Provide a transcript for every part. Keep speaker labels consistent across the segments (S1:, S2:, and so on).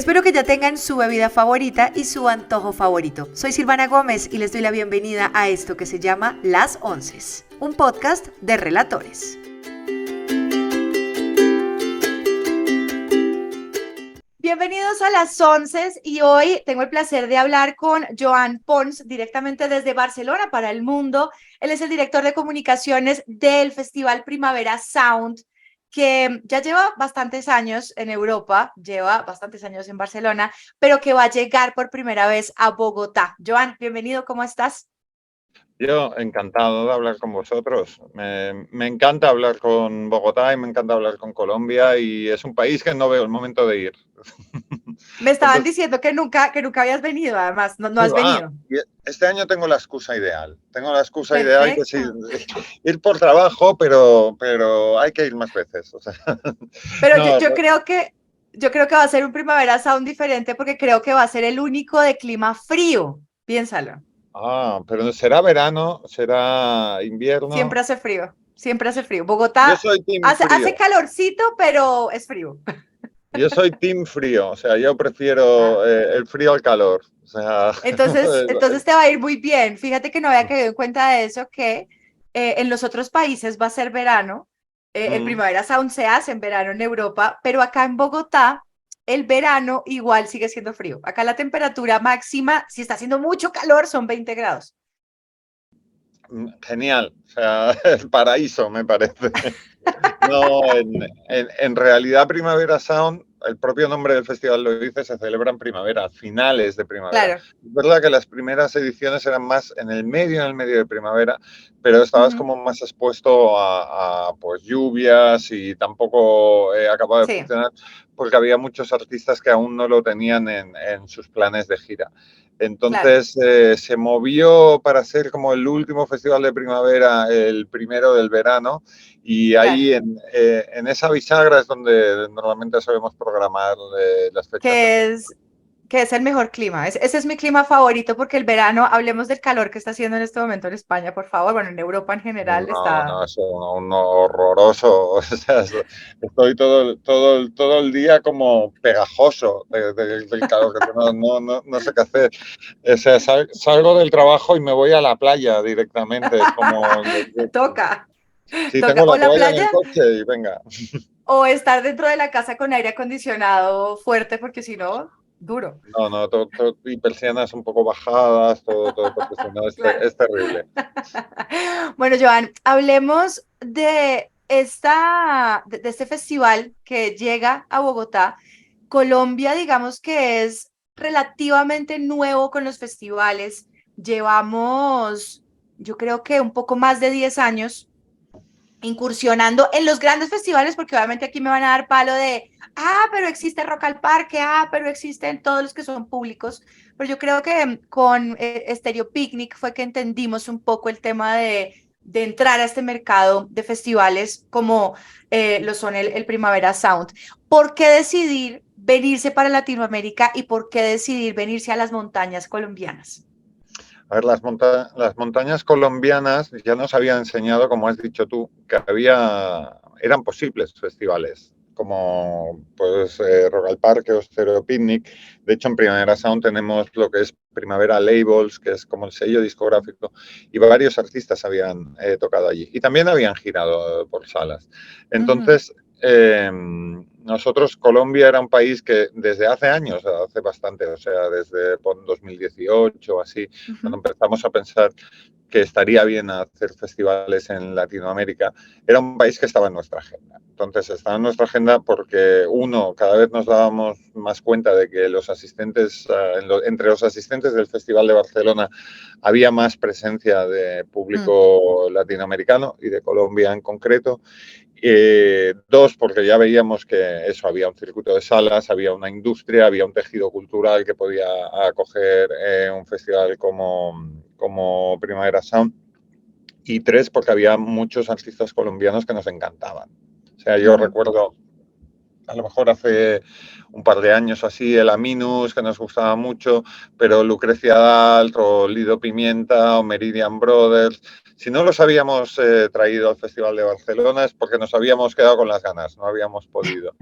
S1: Espero que ya tengan su bebida favorita y su antojo favorito. Soy Silvana Gómez y les doy la bienvenida a esto que se llama Las Onces, un podcast de relatores. Bienvenidos a Las Onces y hoy tengo el placer de hablar con Joan Pons directamente desde Barcelona para el mundo. Él es el director de comunicaciones del Festival Primavera Sound, que ya lleva bastantes años en Europa, lleva bastantes años en Barcelona, pero que va a llegar por primera vez a Bogotá. Joan, bienvenido, ¿cómo estás?
S2: Yo encantado de hablar con vosotros. Me encanta hablar con Bogotá y me encanta hablar con Colombia y es un país que no veo el momento de ir.
S1: Me estaban
S2: Entonces,
S1: diciendo que nunca habías venido, además, no has venido.
S2: este año tengo la excusa ideal. Tengo la excusa ideal que es
S1: Perfecto.
S2: ir por trabajo, pero hay que ir más veces. O sea,
S1: Pero
S2: no,
S1: yo creo que va a ser un Primavera Sound diferente porque creo que va a ser el único de clima frío. Piénsalo.
S2: pero será verano, será invierno.
S1: Siempre hace frío. Siempre hace frío.
S2: Yo
S1: Bogotá
S2: soy team
S1: hace
S2: frío.
S1: calorcito, pero es frío.
S2: Yo soy team frío. O sea, yo
S1: Ah,
S2: prefiero el frío al calor. O sea,
S1: entonces te va a ir muy bien. Fíjate que no había caído en cuenta de eso, que en los otros países va a ser verano. El
S2: mm.
S1: Primavera Sound se hace en verano en Europa, pero acá en Bogotá el verano igual sigue siendo frío. Acá la temperatura máxima, si está haciendo mucho calor, son 20 grados.
S2: Genial, o sea, el paraíso me parece. No, en realidad Primavera Sound, el propio nombre del festival lo dice, se celebra en primavera, a finales de primavera.
S1: Claro.
S2: Es verdad que las primeras ediciones eran más en el medio de primavera, pero estabas
S1: Ujú.
S2: como más expuesto pues lluvias y tampoco acababa de
S1: Sí,
S2: funcionar porque había muchos artistas que aún no lo tenían en sus planes de gira.
S1: claro.
S2: Entonces se movió para ser como el último festival de primavera, el primero del verano, y
S1: Claro.
S2: ahí en esa bisagra es donde normalmente solemos programar las fechas del
S1: que
S2: festival.
S1: es, que es el mejor clima. Ese es mi clima favorito porque el verano, hablemos del calor que está haciendo en este momento en España, por favor. Bueno, en Europa en general
S2: No,
S1: está.
S2: no, es un horroroso. O sea, estoy todo el día como pegajoso del calor que tengo. No sé qué hacer. O sea, salgo del trabajo y me voy a la playa directamente. Es como,
S1: Toca,
S2: si
S1: toca.
S2: tengo
S1: O
S2: la
S1: la
S2: toalla en el
S1: playa
S2: coche y venga.
S1: o estar dentro de la casa con aire acondicionado fuerte porque si no, duro.
S2: No, todo, y persianas un poco bajadas, todo, porque si no
S1: Claro.
S2: es terrible.
S1: Bueno, Joan, hablemos de este festival que llega a Bogotá. Colombia, digamos que es relativamente nuevo con los festivales. Llevamos, yo creo que un poco más de 10 años incursionando en los grandes festivales, porque obviamente aquí me van a dar palo de, pero existe Rock al Parque, pero existen todos los que son públicos. Pero yo creo que con Stereo Picnic fue que entendimos un poco el tema de entrar a este mercado de festivales como lo son el Primavera Sound. ¿Por qué decidir venirse para Latinoamérica y por qué decidir venirse a las montañas colombianas?
S2: A ver, las montañas colombianas ya nos habían enseñado, como has dicho tú, que eran posibles festivales, como pues Rock al Parque o Stereo Picnic. De hecho, en Primavera Sound tenemos lo que es Primavera Labels, que es como el sello discográfico, y varios artistas habían tocado allí. Y también habían girado por salas.
S1: Ujú.
S2: Entonces, nosotros, Colombia era un país que desde hace años, hace bastante, o sea, desde 2018 o así, cuando
S1: Ujú.
S2: empezamos a pensar que estaría bien hacer festivales en Latinoamérica, era un país que estaba en nuestra agenda. Entonces, estaba en nuestra agenda porque, uno, cada vez nos dábamos más cuenta de que los asistentes, entre los asistentes del Festival de Barcelona había más presencia de
S1: Mm.
S2: público latinoamericano y de Colombia en concreto. Dos, porque ya veíamos que eso, había un circuito de salas, había una industria, había un tejido cultural que podía acoger un festival como Primavera Sound. Y tres, porque había muchos artistas colombianos que nos encantaban. O sea, yo
S1: Ujú.
S2: recuerdo a lo mejor hace un par de años así, el Aminus, que nos gustaba mucho, pero Lucrecia Dalt o Lido Pimienta o Meridian Brothers, si no los habíamos traído al Festival de Barcelona es porque nos habíamos quedado con las ganas, no habíamos podido.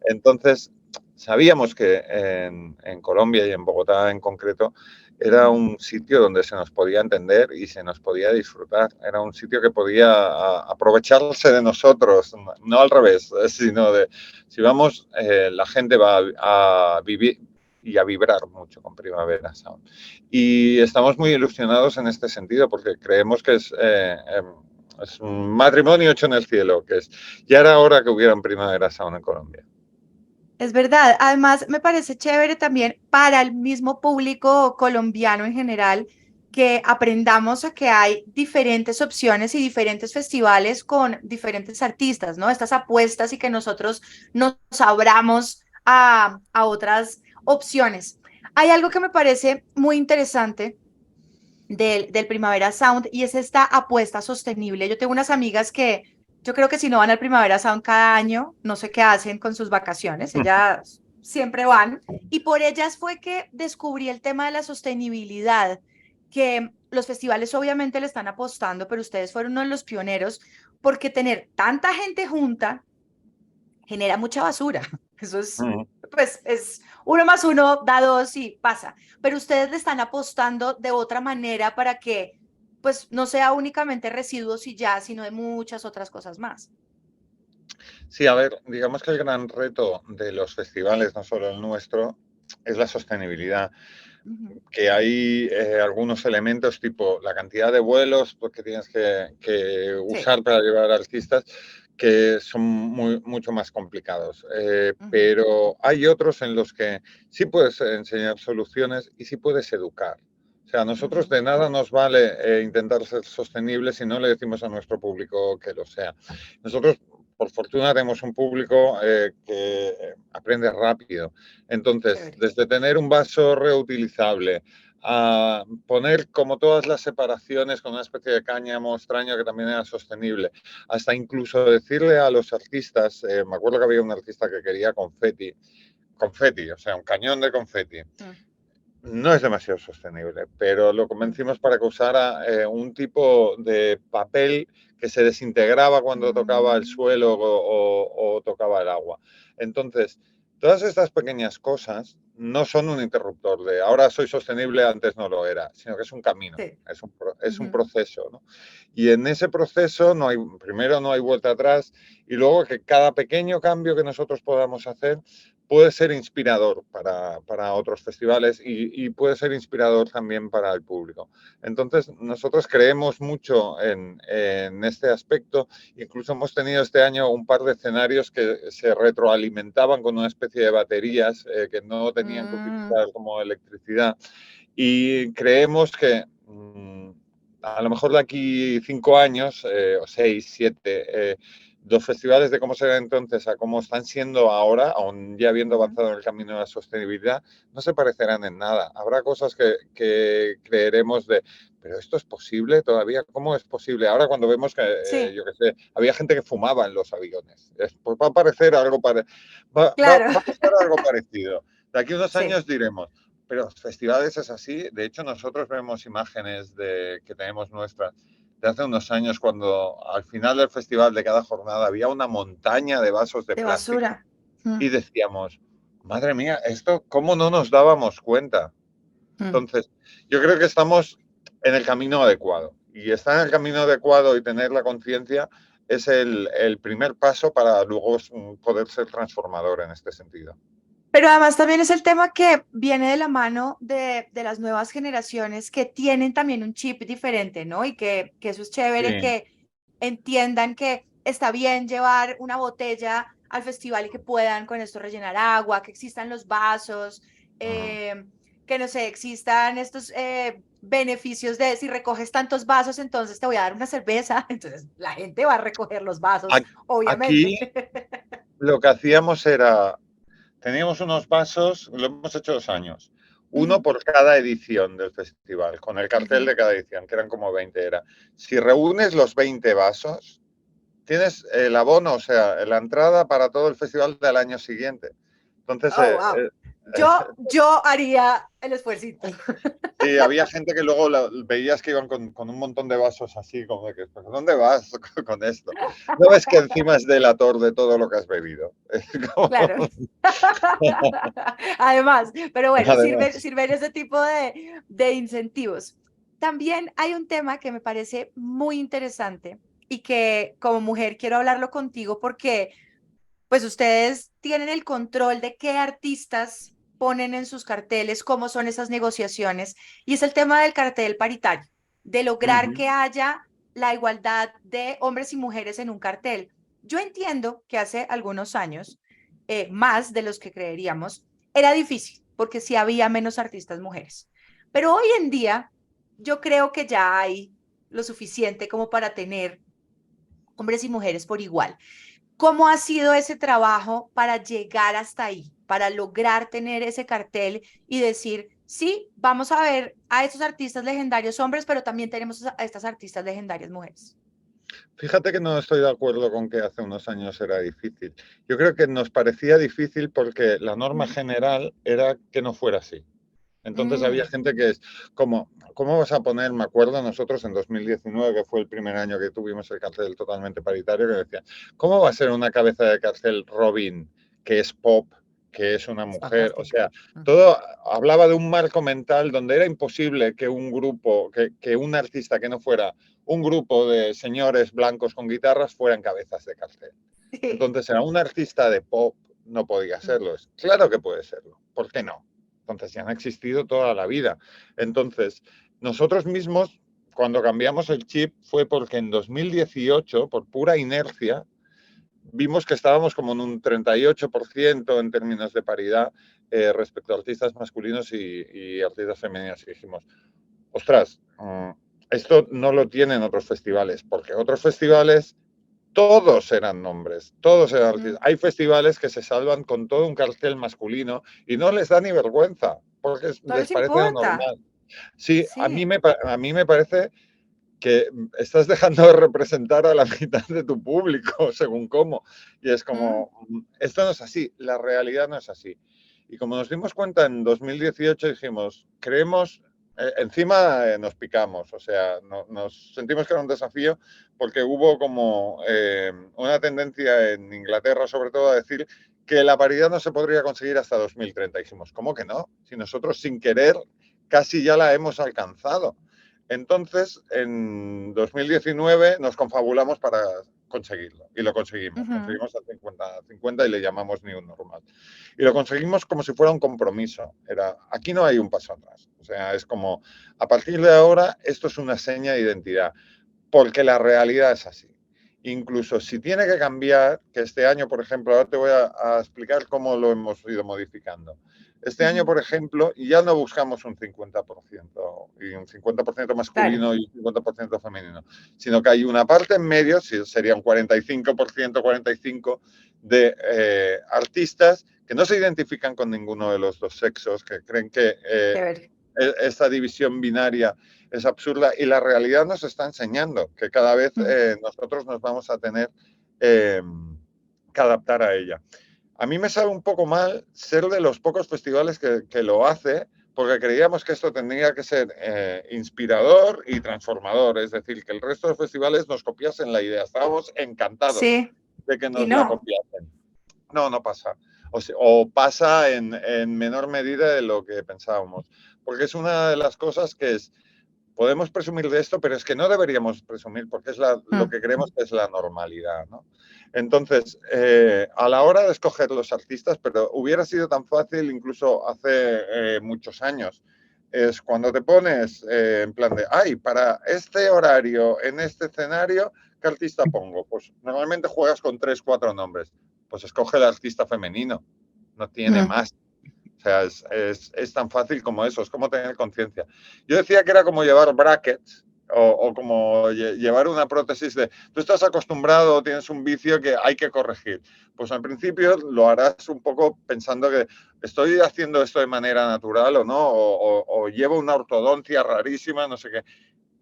S2: Entonces, sabíamos que en Colombia y en Bogotá en concreto era
S1: Ujú.
S2: un sitio donde se nos podía entender y se nos podía disfrutar. Era un sitio que podía aprovecharse de nosotros, no al revés, sino de si vamos, la gente va a vivir y a vibrar mucho con Primavera Sound. Y estamos muy ilusionados en este sentido porque creemos que es un matrimonio hecho en el cielo, que es, ya era hora que hubiera un Primavera Sound en Colombia.
S1: Es verdad. Además, me parece chévere también para el mismo público colombiano en general que aprendamos a que hay diferentes opciones y diferentes festivales con diferentes artistas, ¿no? Estas apuestas y que nosotros nos abramos a otras opciones. Hay algo que me parece muy interesante del Primavera Sound y es esta apuesta sostenible. Yo tengo unas amigas que yo creo que si no van al Primavera Sound cada año, no sé qué hacen con sus vacaciones, ellas siempre van y por ellas fue que descubrí el tema de la sostenibilidad, que los festivales obviamente le están apostando, pero ustedes fueron uno de los pioneros porque tener tanta gente junta genera mucha basura. Eso es, pues, es uno más uno da dos y pasa. Pero ustedes le están apostando de otra manera para que, pues, no sea únicamente residuos y ya, sino de muchas otras cosas más.
S2: Sí, a ver, digamos que el gran reto de los festivales, no solo el nuestro, es la sostenibilidad.
S1: Ujú.
S2: Que hay algunos elementos tipo la cantidad de vuelos pues, que tienes que
S1: Sí.
S2: usar para llevar artistas que son mucho más complicados.
S1: Ujú.
S2: Pero hay otros en los que sí puedes enseñar soluciones y sí puedes educar. O sea, a nosotros
S1: Ujú.
S2: de nada nos vale intentar ser sostenibles si no le decimos a nuestro público que lo sea. Nosotros, por fortuna, tenemos un público que aprende rápido. Entonces,
S1: Chévere.
S2: desde tener un vaso reutilizable a poner como todas las separaciones con una especie de cáñamo extraño que también era sostenible, hasta incluso decirle a los artistas, me acuerdo que había un artista que quería confeti, o sea, un cañón de confeti.
S1: Mm.
S2: No es demasiado sostenible, pero lo
S1: Mm.
S2: convencimos para que usara un tipo de papel que se desintegraba cuando tocaba el
S1: Mm.
S2: suelo o tocaba el agua. Entonces, todas estas pequeñas cosas no son un interruptor de ahora soy sostenible, antes no lo era, sino que es un camino,
S1: Sí.
S2: es un
S1: Ujú.
S2: proceso, ¿no? Y en ese proceso no hay, primero no hay vuelta atrás y luego que cada pequeño cambio que nosotros podamos hacer puede ser inspirador para otros festivales y puede ser inspirador también para el público. Entonces, nosotros creemos mucho en este aspecto. Incluso hemos tenido este año un par de escenarios que se retroalimentaban con una especie de baterías que no tenían que
S1: Mm.
S2: utilizar como electricidad. Y creemos que a lo mejor de aquí 5 años, o 6, 7, los festivales de cómo serán entonces a cómo están siendo ahora, aún ya habiendo
S1: Ujú.
S2: avanzado en el camino de la sostenibilidad, no se parecerán en nada. Habrá cosas que creeremos de, pero esto es posible todavía, ¿cómo es posible? Ahora cuando vemos que,
S1: Sí,
S2: yo qué sé, había gente que fumaba en los aviones, pues va a parecer algo,
S1: claro.
S2: va a pasar algo parecido. De aquí a unos
S1: Sí.
S2: años diremos, pero los festivales es así. De hecho, nosotros vemos imágenes que tenemos nuestras de hace unos años cuando al final del festival de cada jornada había una montaña de vasos de
S1: De
S2: plástico
S1: basura. Mm.
S2: y decíamos, madre mía, esto, ¿cómo no nos dábamos cuenta?
S1: Mm.
S2: Entonces, yo creo que estamos en el camino adecuado y estar en el camino adecuado y tener la conciencia es el primer paso para luego poder ser transformador en este sentido.
S1: Pero además también es el tema que viene de la mano de las nuevas generaciones que tienen también un chip diferente, ¿no? Y que eso es chévere,
S2: Sí.
S1: que entiendan que está bien llevar una botella al festival y que puedan con esto rellenar agua, que existan los vasos,
S2: Mm.
S1: que no sé, existan estos beneficios de si recoges tantos vasos, entonces te voy a dar una cerveza. Entonces la gente va a recoger los vasos,
S2: Aquí
S1: obviamente.
S2: lo que hacíamos era teníamos unos vasos, lo hemos hecho 2 años, uno
S1: Ujú.
S2: por cada edición del festival, con el cartel
S1: Ujú.
S2: de cada edición, que eran como 20 era. Si reúnes los 20 vasos, tienes el abono, o sea, la entrada para todo el festival del año siguiente. Entonces,
S1: Oh, wow. yo haría el esfuercito.
S2: Sí, había gente que luego veías que iban con un montón de vasos así, como de que, "¿Pero dónde vas con esto? ¿No ves que encima es delator de todo lo que has bebido?" Es como,
S1: Claro. Además, pero bueno,
S2: además.
S1: sirven ese tipo de incentivos. También hay un tema que me parece muy interesante y que como mujer quiero hablarlo contigo porque pues ustedes tienen el control de qué artistas ponen en sus carteles, cómo son esas negociaciones, y es el tema del cartel paritario, de lograr
S2: Ujú.
S1: que haya la igualdad de hombres y mujeres en un cartel. Yo entiendo que hace algunos años, más de los que creeríamos, era difícil, porque sí había menos artistas mujeres. Pero hoy en día, yo creo que ya hay lo suficiente como para tener hombres y mujeres por igual. ¿Cómo ha sido ese trabajo para llegar hasta ahí, para lograr tener ese cartel y decir, sí, vamos a ver a estos artistas legendarios hombres, pero también tenemos a estas artistas legendarias mujeres?
S2: Fíjate que no estoy de acuerdo con que hace unos años era difícil. Yo creo que nos parecía difícil porque la norma
S1: Mm,
S2: general era que no fuera así. Entonces había
S1: mm,
S2: gente que es como, ¿cómo vas a poner? Me acuerdo nosotros en 2019, que fue el primer año que tuvimos el cartel totalmente paritario, que decía, ¿cómo va a ser una cabeza de cartel Robin, que es pop, que es una
S1: es
S2: mujer? O
S1: fantástica.
S2: sea,
S1: Ujú.
S2: todo hablaba de un marco mental donde era imposible que un grupo, que un artista que no fuera un grupo de señores blancos con guitarras fueran cabezas de cartel.
S1: Sí.
S2: Entonces, era un artista de pop, no podía
S1: Mm,
S2: serlo. Claro que puede serlo. ¿Por qué no? Entonces, ya han existido toda la vida. Entonces, nosotros mismos, cuando cambiamos el chip, fue porque en 2018, por pura inercia, vimos que estábamos como en un 38% en términos de paridad respecto a artistas masculinos y artistas femeninas. Y dijimos, ostras, esto no lo tienen otros festivales, porque otros festivales todos eran nombres, todos eran
S1: mm.
S2: artistas. Hay festivales que se salvan con todo un cartel masculino y no les da ni vergüenza, porque
S1: No
S2: les
S1: les
S2: parece
S1: importa.
S2: normal. Sí,
S1: Sí.
S2: a mí me parece que estás dejando de representar a la mitad de tu público, según cómo. Y es
S1: Mm,
S2: como, esto no es así, la realidad no es así. Y como nos dimos cuenta en 2018, dijimos, creemos, encima nos picamos, o sea, nos sentimos que era un desafío porque hubo como una tendencia en Inglaterra, sobre todo, a decir que la paridad no se podría conseguir hasta 2030. Dijimos, ¿cómo que no? Si nosotros sin querer casi ya la hemos alcanzado. Entonces, en 2019 nos confabulamos para conseguirlo y lo conseguimos.
S1: ujú,
S2: Conseguimos el 50-50 y le llamamos New Normal. Y lo conseguimos como si fuera un compromiso. Era, aquí no hay un paso atrás. O sea, es como, a partir de ahora, esto es una seña de identidad, porque la realidad es así. Incluso si tiene que cambiar, que este año, por ejemplo, ahora te voy a explicar cómo lo hemos ido modificando. Este año,
S1: ujú.
S2: por ejemplo, ya no buscamos un 50% y un 50%
S1: Claro.
S2: masculino y un 50% femenino, sino que hay una parte en medio, si sería un 45%, 45%, de artistas que no se identifican con ninguno de los dos sexos, que creen que
S1: Chévere.
S2: esta división binaria es absurda y la realidad nos está enseñando que cada vez
S1: Mm,
S2: nosotros nos vamos a tener eh, que adaptar a ella. A mí me sabe un poco mal ser de los pocos festivales que lo hace, porque creíamos que esto tendría que ser inspirador y transformador, es decir, que el resto de festivales nos copiasen la idea. Estábamos encantados
S1: sí,
S2: de que
S1: y
S2: nos la
S1: no.
S2: copiasen. No, no pasa. O pasa en menor medida de lo que pensábamos, porque es una de las cosas que es, podemos presumir de esto, pero es que no deberíamos presumir porque es lo
S1: Mm,
S2: que creemos que es la normalidad, ¿no? Entonces, a la hora de escoger los artistas, pero hubiera sido tan fácil incluso hace muchos años, es cuando te pones en plan de, ay, para este horario, en este escenario, ¿qué artista pongo? Pues normalmente juegas con tres, cuatro nombres. Pues escoge el artista femenino, no tiene
S1: mm.
S2: más. O sea, es tan fácil como eso, es como tener conciencia. Yo decía que era como llevar brackets o como llevar una prótesis de, tú estás acostumbrado o tienes un vicio que hay que corregir. Pues al principio lo harás un poco pensando que estoy haciendo esto de manera natural o no, o llevo una ortodoncia rarísima, no sé qué.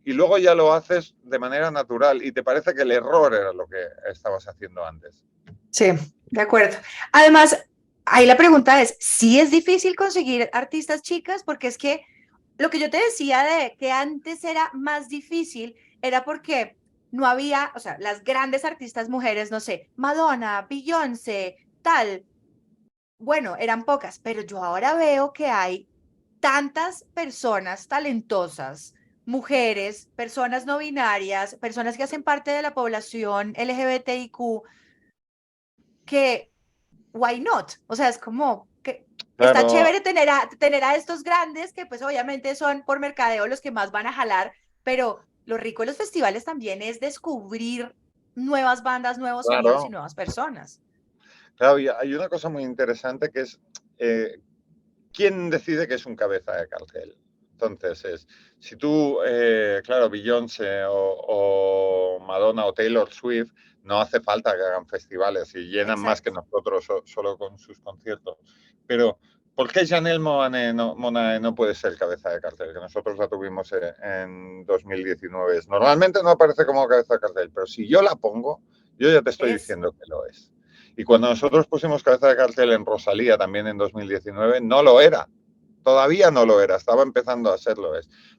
S2: Y luego ya lo haces de manera natural y te parece que el error era lo que estabas haciendo antes.
S1: Sí, de acuerdo. Además, ahí la pregunta es, ¿sí es difícil conseguir artistas chicas? Porque es que lo que yo te decía de que antes era más difícil era porque no había, o sea, las grandes artistas mujeres, no sé, Madonna, Beyoncé, tal, bueno, eran pocas, pero yo ahora veo que hay tantas personas talentosas, mujeres, personas no binarias, personas que hacen parte de la población LGBTIQ, que why not? O sea, es como que está
S2: Claro,
S1: chévere tener a estos grandes que pues obviamente son por mercadeo los que más van a jalar, pero lo rico de los festivales también es descubrir nuevas bandas, nuevos sonidos y
S2: claro,
S1: nuevas personas.
S2: claro, y hay una cosa muy interesante que es eh, quién decide que es un cabeza de cartel. Entonces, si tú, claro, Beyoncé o Madonna o Taylor Swift, no hace falta que hagan festivales y llenan más que
S1: Exacto.
S2: nosotros solo con sus conciertos. Pero, ¿por qué Janelle Monáe no puede ser cabeza de cartel? Que nosotros la tuvimos en 2019. Normalmente no aparece como cabeza de cartel, pero si yo la pongo, yo ya te estoy
S1: Es.
S2: diciendo que lo es. Y cuando nosotros pusimos cabeza de cartel en Rosalía también en 2019, no lo era. Todavía no lo era, estaba empezando a serlo.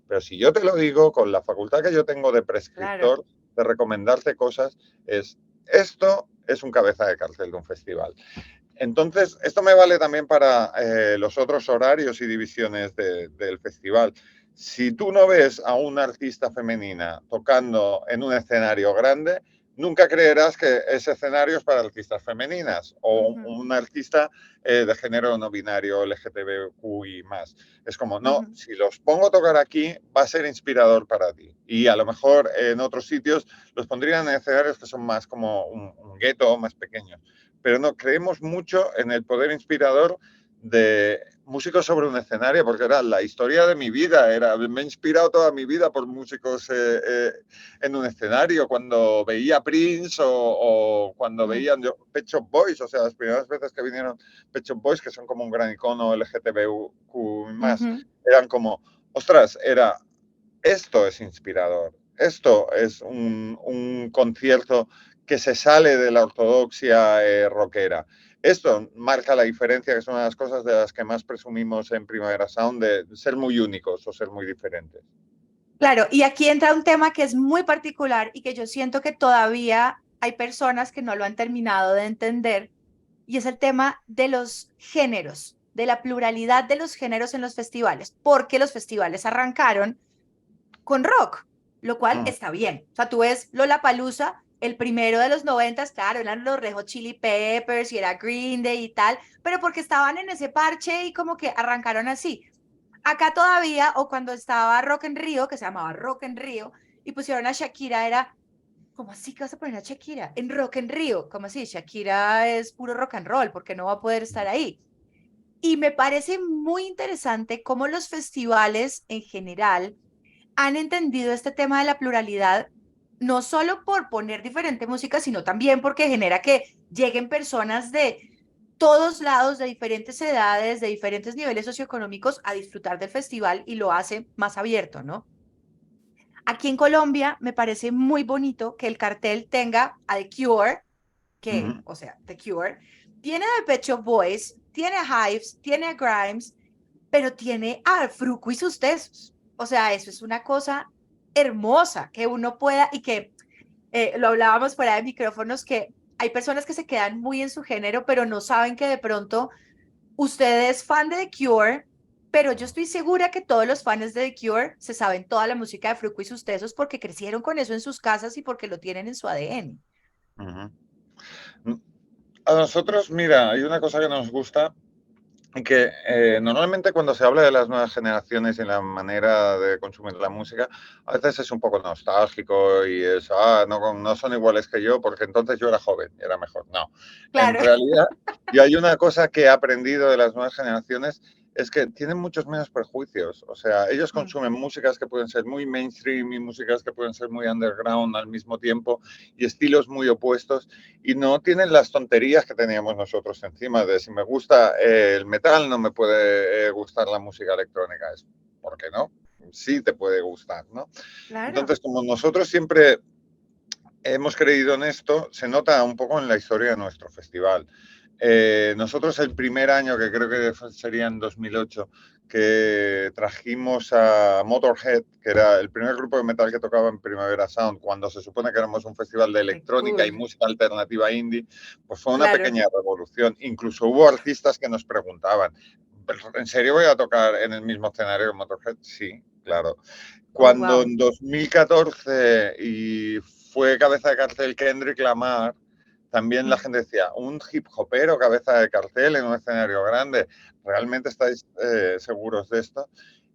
S2: Pero si yo te lo digo, con la facultad que yo tengo de
S1: Claro.
S2: prescriptor, de recomendarte cosas, esto es un cabeza de cartel de un festival. Entonces, esto me vale también para los otros horarios y divisiones del festival. Si tú no ves a una artista femenina tocando en un escenario grande, nunca creerás que ese escenario es para artistas femeninas o
S1: Ujú,
S2: un artista de género no binario, LGTBQI más. Es como, no,
S1: ujú.
S2: si los pongo a tocar aquí, va a ser inspirador para ti. Y a lo mejor en otros sitios los pondrían en escenarios que son más como un gueto, más pequeños, pero no, creemos mucho en el poder inspirador de músicos sobre un escenario, porque era la historia de mi vida, me he inspirado toda mi vida por músicos en un escenario, cuando veía Prince o cuando
S1: Mm,
S2: veían Pet Shop Boys, o sea, las primeras veces que vinieron Pet Shop Boys, que son como un gran icono LGTBQ más,
S1: ujú.
S2: eran como, ostras, esto es inspirador, esto es un concierto que se sale de la ortodoxia rockera. Esto marca la diferencia, que es una de las cosas de las que más presumimos en Primavera Sound, de ser muy únicos o ser muy diferentes.
S1: Claro, y aquí entra un tema que es muy particular y que yo siento que todavía hay personas que no lo han terminado de entender, y es el tema de los géneros, de la pluralidad de los géneros en los festivales, porque los festivales arrancaron con rock, lo cual
S2: Mm,
S1: está bien. O sea, tú ves Lollapalooza, el primero de los 90, claro, eran los Red Hot Chili Peppers y era Green Day y tal, pero porque estaban en ese parche y como que arrancaron así. Acá todavía, o cuando estaba Rock en Río, que se llamaba Rock en Río, y pusieron a Shakira, era, ¿cómo así que vas a poner a Shakira? En Rock en Río, ¿cómo así? Shakira es puro rock and roll, porque no va a poder estar ahí. Y me parece muy interesante cómo los festivales en general han entendido este tema de la pluralidad, no solo por poner diferente música, sino también porque genera que lleguen personas de todos lados, de diferentes edades, de diferentes niveles socioeconómicos a disfrutar del festival y lo hace más abierto, ¿no? Aquí en Colombia me parece muy bonito que el cartel tenga a The Cure, que,
S2: mm.
S1: o sea, The Cure, tiene a Pet Shop Boys, tiene a Hives, tiene a Grimes, pero tiene a Fruco y sus tesos. O sea, eso es una cosa hermosa que uno pueda y que lo hablábamos fuera de micrófonos, que hay personas que se quedan muy en su género, pero no saben que de pronto usted es fan de The Cure, pero yo estoy segura que todos los fans de The Cure se saben toda la música de Fruco y sus tesos porque crecieron con eso en sus casas y porque lo tienen en su ADN.
S2: Ujú. A nosotros, mira, hay una cosa que nos gusta que normalmente cuando se habla de las nuevas generaciones y la manera de consumir la música, a veces es un poco nostálgico y es, no son iguales que yo porque entonces yo era joven y era mejor. No, en
S1: Claro.
S2: realidad, y hay una cosa que he aprendido de las nuevas generaciones, es que tienen muchos menos prejuicios. O sea, ellos
S1: Mm,
S2: consumen músicas que pueden ser muy mainstream y músicas que pueden ser muy underground al mismo tiempo y estilos muy opuestos y no tienen las tonterías que teníamos nosotros encima de si me gusta el metal, no me puede gustar la música electrónica. Es, ¿por qué no? Sí te puede gustar, ¿no?
S1: claro.
S2: Entonces, como nosotros siempre hemos creído en esto, se nota un poco en la historia de nuestro festival. nosotros el primer año, que creo que sería en 2008, que trajimos a Motorhead, que era el primer grupo de metal que tocaba en Primavera Sound, cuando se supone que éramos un festival de
S1: Qué
S2: electrónica y
S1: cool.
S2: música alternativa indie, pues fue una
S1: Claro.
S2: pequeña revolución. Incluso hubo artistas que nos preguntaban, ¿en serio voy a tocar en el mismo escenario que Motorhead? Sí, claro.
S1: Oh,
S2: Cuando
S1: wow.
S2: en 2014 y fue cabeza de cartel Kendrick Lamar, también la
S1: Mm.
S2: gente decía, un hip hopero cabeza de cartel en un escenario grande, ¿realmente estáis seguros de esto?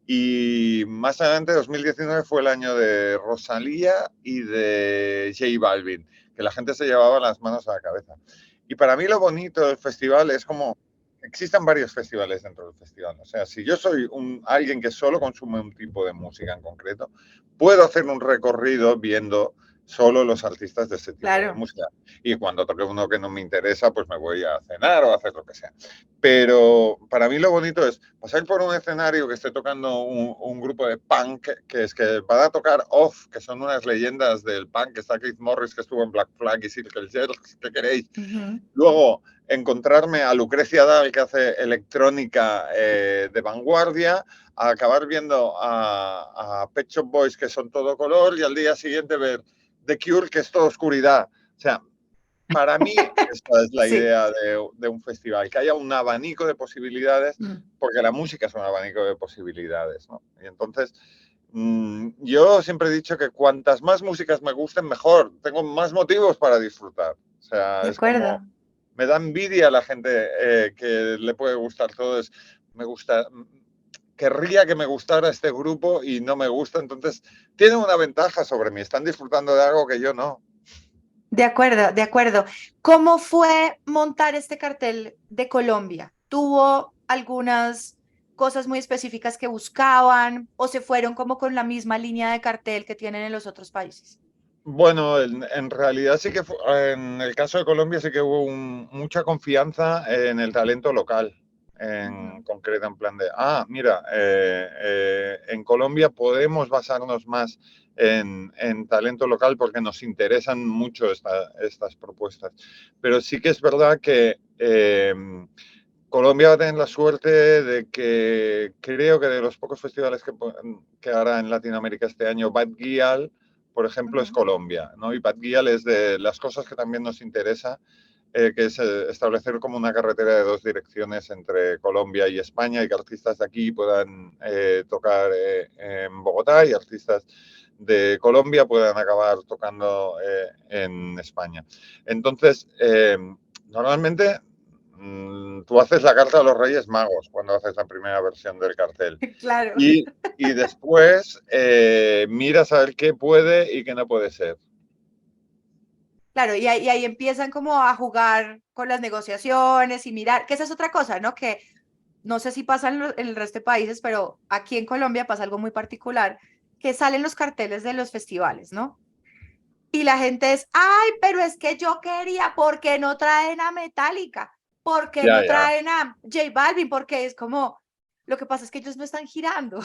S2: Y más adelante, 2019 fue el año de Rosalía y de J Balvin, que la gente se llevaba las manos a la cabeza. Y para mí lo bonito del festival es como existen varios festivales dentro del festival. O sea, si yo soy alguien que solo consume un tipo de música en concreto, puedo hacer un recorrido viendo solo los artistas de ese tipo de
S1: Claro.
S2: música. Y cuando toque uno que no me interesa, pues me voy a cenar o a hacer lo que sea. Pero para mí lo bonito es pasar por un escenario que esté tocando un grupo de punk, que es que van a tocar Off, que son unas leyendas del punk, que está Keith Morris, que estuvo en Black Flag y Circle Jerks, ¿qué queréis?
S1: Ujú.
S2: Luego, encontrarme a Lucrecia Dal, que hace electrónica de vanguardia, a acabar viendo a Pet Shop Boys, que son todo color, y al día siguiente ver The Cure, que es toda oscuridad. O sea, para mí, esta es la
S1: Sí.
S2: idea de un festival, que haya un abanico de posibilidades,
S1: Mm.
S2: porque la música es un abanico de posibilidades, ¿no? Y entonces, yo siempre he dicho que cuantas más músicas me gusten, mejor. Tengo más motivos para disfrutar. O sea,
S1: De
S2: es como,
S1: acuerdo.
S2: me da envidia a la gente que le puede gustar todo. Me gusta, querría que me gustara este grupo y no me gusta, entonces tienen una ventaja sobre mí. Están disfrutando de algo que yo no.
S1: De acuerdo, de acuerdo. ¿Cómo fue montar este cartel de Colombia? ¿Tuvo algunas cosas muy específicas que buscaban o se fueron como con la misma línea de cartel que tienen en los otros países?
S2: Bueno, en realidad sí que en el caso de Colombia sí que hubo mucha confianza en el talento local, en
S1: Ujú.
S2: concreto, en plan de, mira, en Colombia podemos basarnos más en talento local porque nos interesan mucho estas propuestas. Pero sí que es verdad que Colombia va a tener la suerte de que creo que de los pocos festivales que hará en Latinoamérica este año, Bad Gyal, por ejemplo, es
S1: Ujú.
S2: Colombia, ¿no? Y Bad Gyal es de las cosas que también nos interesa, que es establecer como una carretera de dos direcciones entre Colombia y España y que artistas de aquí puedan tocar en Bogotá y artistas de Colombia puedan acabar tocando en España. Entonces, normalmente tú haces la carta a los Reyes Magos cuando haces la primera versión del cartel.
S1: Claro,
S2: Y después miras a ver qué puede y qué no puede ser.
S1: claro, y ahí empiezan como a jugar con las negociaciones y mirar, que esa es otra cosa, ¿no? Que no sé si pasa en el resto de países, pero aquí en Colombia pasa algo muy particular, que salen los carteles de los festivales, ¿no? Y la gente es, ay, pero es que yo quería, ¿por qué no traen a Metallica? ¿Por qué
S2: Ya,
S1: no
S2: ya.
S1: traen a J Balvin? Porque es como, lo que pasa es que ellos no están girando.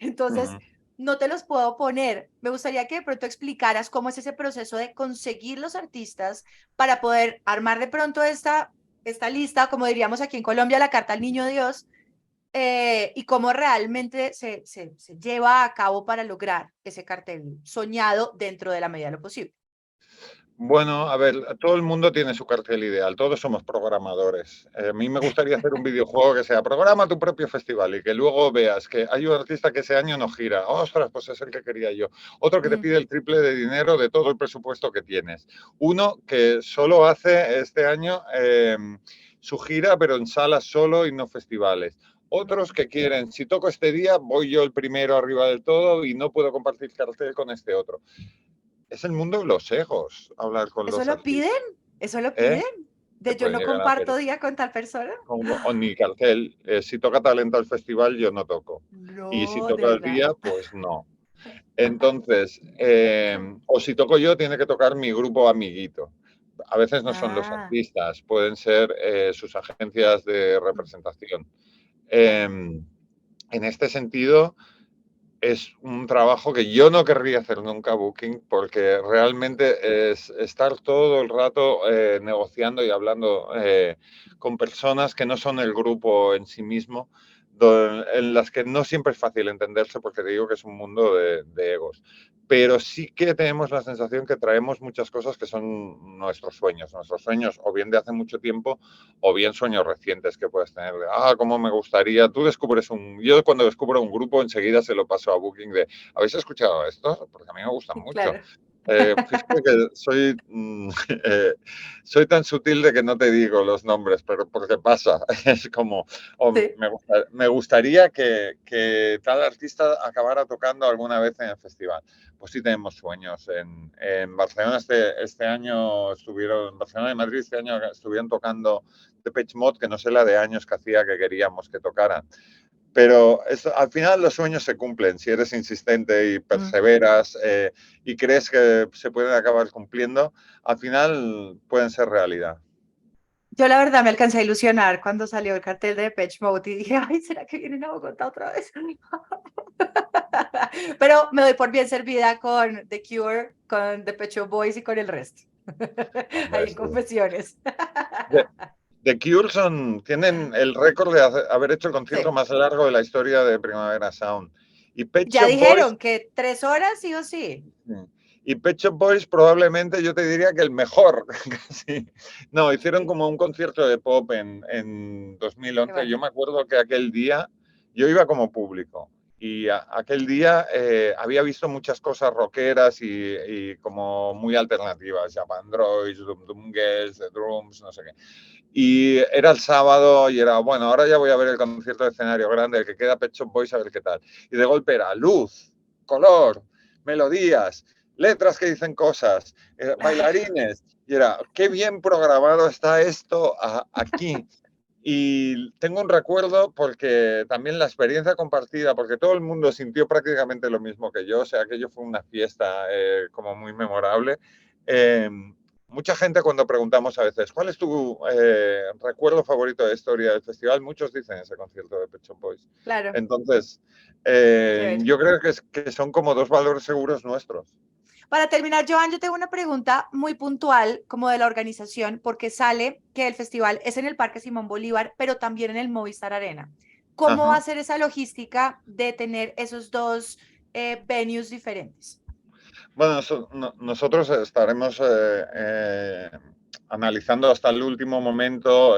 S1: Entonces,
S2: Ujú.
S1: no te los puedo poner. Me gustaría que de pronto explicaras cómo es ese proceso de conseguir los artistas para poder armar de pronto esta lista, como diríamos aquí en Colombia, la carta al niño Dios, y cómo realmente se lleva a cabo para lograr ese cartel soñado dentro de la medida de lo posible.
S2: Bueno, a ver, todo el mundo tiene su cartel ideal, todos somos programadores. A mí me gustaría hacer un videojuego que sea programa tu propio festival y que luego veas que hay un artista que ese año no gira. Ostras, pues es el que quería yo. Otro que te
S1: Mm.
S2: pide el triple de dinero de todo el presupuesto que tienes. Uno que solo hace este año su gira, pero en salas solo y no festivales. Otros
S1: Mm.
S2: que quieren, si toco este día, voy yo el primero arriba del todo y no puedo compartir cartel con este otro. Es el mundo de los egos, hablar con
S1: ¿Eso
S2: los
S1: lo piden?
S2: artistas.
S1: ¿Eso lo
S2: ¿Eh?
S1: piden?
S2: Se
S1: De yo
S2: pueden
S1: no
S2: llegar a hacer.
S1: comparto día con tal persona.
S2: O ni cartel. Si toca talento al festival, yo no toco. Y si
S1: No, de
S2: toca el
S1: verdad.
S2: día, pues no. Entonces, o si toco yo, tiene que tocar mi grupo amiguito. A veces no son los
S1: Ah,
S2: artistas, pueden ser sus agencias de
S1: mm,
S2: representación.
S1: claro.
S2: En este sentido, es un trabajo que yo no querría hacer nunca, Booking, porque realmente es estar todo el rato negociando y hablando con personas que no son el grupo en sí mismo, en las que no siempre es fácil entenderse, porque te digo que es un mundo de egos. Pero sí que tenemos la sensación que traemos muchas cosas que son nuestros sueños o bien de hace mucho tiempo o bien sueños recientes que puedes tener. Cómo me gustaría. Yo cuando descubro un grupo enseguida se lo paso a Booking de, ¿habéis escuchado esto? Porque a mí me gustan mucho.
S1: Claro.
S2: Fíjate que soy tan sutil de que no te digo los nombres, pero porque pasa. Es como,
S1: Sí.
S2: me gustaría que tal artista acabara tocando alguna vez en el festival. Pues sí tenemos sueños. En Barcelona este año estuvieron, en Barcelona y Madrid este año estuvieron tocando Depeche Mode, que no sé la de años que hacía que queríamos que tocaran. Pero al final los sueños se cumplen si eres insistente y
S1: Mm.
S2: perseveras y crees que se pueden acabar cumpliendo, al final pueden ser realidad.
S1: Yo la verdad me alcancé a ilusionar cuando salió el cartel de Depeche Mode y dije, ay, ¿será que vienen a Bogotá otra vez? Pero me doy por bien servida con The Cure, con The Pet Shop Boys y con el resto.
S2: Hombre,
S1: Ahí en
S2: sí.
S1: confesiones.
S2: The, The Cure tienen el récord de haber hecho el concierto
S1: Sí.
S2: más largo de la historia de Primavera Sound. Y Pet
S1: Ya
S2: Shop Boys
S1: dijeron que 3 horas sí o sí.
S2: Y Pet Shop Boys probablemente yo te diría que el mejor. Casi. No, hicieron como un concierto de pop en
S1: Qué
S2: 2011.
S1: bueno.
S2: Yo me acuerdo que aquel día yo iba como público y aquel día había visto muchas cosas rockeras y como muy alternativas, Japan Droids, Dum Dum Girls, The Drums, no sé qué. Y era el sábado y era, bueno, ahora ya voy a ver el concierto de escenario grande, el que queda Pet Shop Boys, a ver qué tal. Y de golpe era luz, color, melodías, letras que dicen cosas, bailarines. Y era, qué bien programado está esto aquí. Y tengo un recuerdo porque también la experiencia compartida, porque todo el mundo sintió prácticamente lo mismo que yo, o sea, aquello fue una fiesta como muy memorable. Eh, Mucha gente cuando preguntamos a veces, ¿cuál es tu recuerdo favorito de historia del festival? Muchos dicen ese concierto de Pet Shop Boys.
S1: Claro,
S2: Entonces,
S1: chévere.
S2: yo creo que son como dos valores seguros nuestros.
S1: Para terminar, Joan, yo tengo una pregunta muy puntual como de la organización, porque sale que el festival es en el Parque Simón Bolívar, pero también en el Movistar Arena. ¿Cómo va a
S2: Ajá.
S1: ser esa logística de tener esos dos venues diferentes?
S2: Bueno, nosotros estaremos analizando hasta el último momento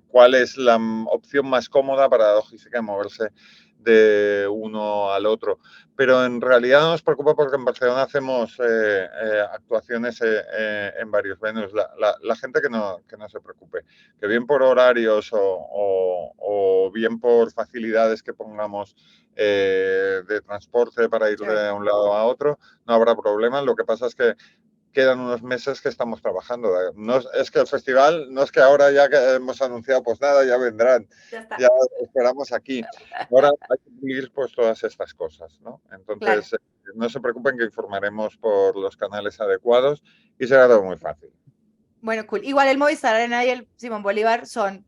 S2: cuál es la opción más cómoda para la logística de moverse de uno al otro. Pero en realidad no nos preocupa porque en Barcelona hacemos actuaciones en varios venues. La gente que no se preocupe, que bien por horarios o bien por facilidades que pongamos de transporte para ir
S1: Chévere.
S2: de un lado a otro, no habrá problema. Lo que pasa es que quedan unos meses que estamos trabajando. No es que el festival, no es que ahora ya que hemos anunciado, pues nada, ya vendrán,
S1: Ya
S2: ya
S1: está.
S2: esperamos aquí. Ahora hay que cumplir pues todas estas cosas, ¿no?
S1: Claro.
S2: Entonces, no se preocupen que informaremos por los canales adecuados y será todo muy fácil.
S1: Bueno, cool. Igual el Movistar Arena y el Simón Bolívar son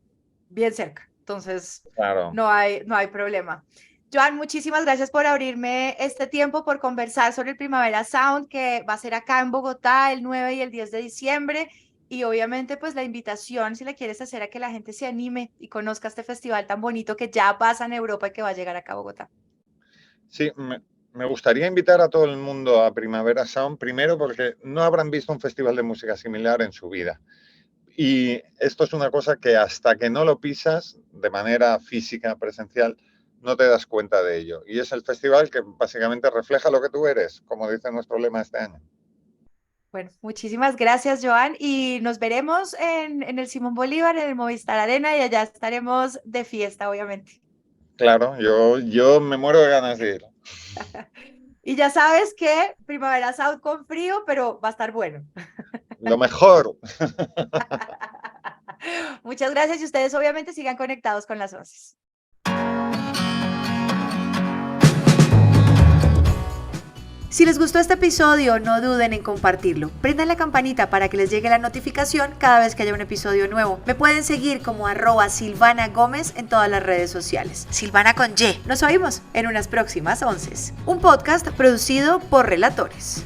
S1: bien cerca, entonces
S2: Claro.
S1: no hay problema. Joan, muchísimas gracias por abrirme este tiempo, por conversar sobre el Primavera Sound, que va a ser acá en Bogotá el 9 y el 10 de diciembre. Y obviamente, pues la invitación, si la quieres hacer, a que la gente se anime y conozca este festival tan bonito que ya pasa en Europa y que va a llegar acá a Bogotá.
S2: Sí, me gustaría invitar a todo el mundo a Primavera Sound, primero porque no habrán visto un festival de música similar en su vida. Y esto es una cosa que hasta que no lo pisas de manera física, presencial, no te das cuenta de ello. Y es el festival que básicamente refleja lo que tú eres, como dice nuestro lema este año.
S1: Bueno, muchísimas gracias, Joan, y nos veremos en el Simón Bolívar, en el Movistar Arena, y allá estaremos de fiesta, obviamente.
S2: Claro, yo me muero de ganas de ir.
S1: Y ya sabes que Primavera Sound con frío, pero va a estar bueno.
S2: Lo mejor.
S1: Muchas gracias y ustedes obviamente sigan conectados con las voces.
S3: Si les gustó este episodio, no duden en compartirlo. Prendan la campanita para que les llegue la notificación cada vez que haya un episodio nuevo. Me pueden seguir como @Silvana Gómez en todas las redes sociales. Silvana con Y. Nos oímos en unas próximas onces. Un podcast producido por Relatores.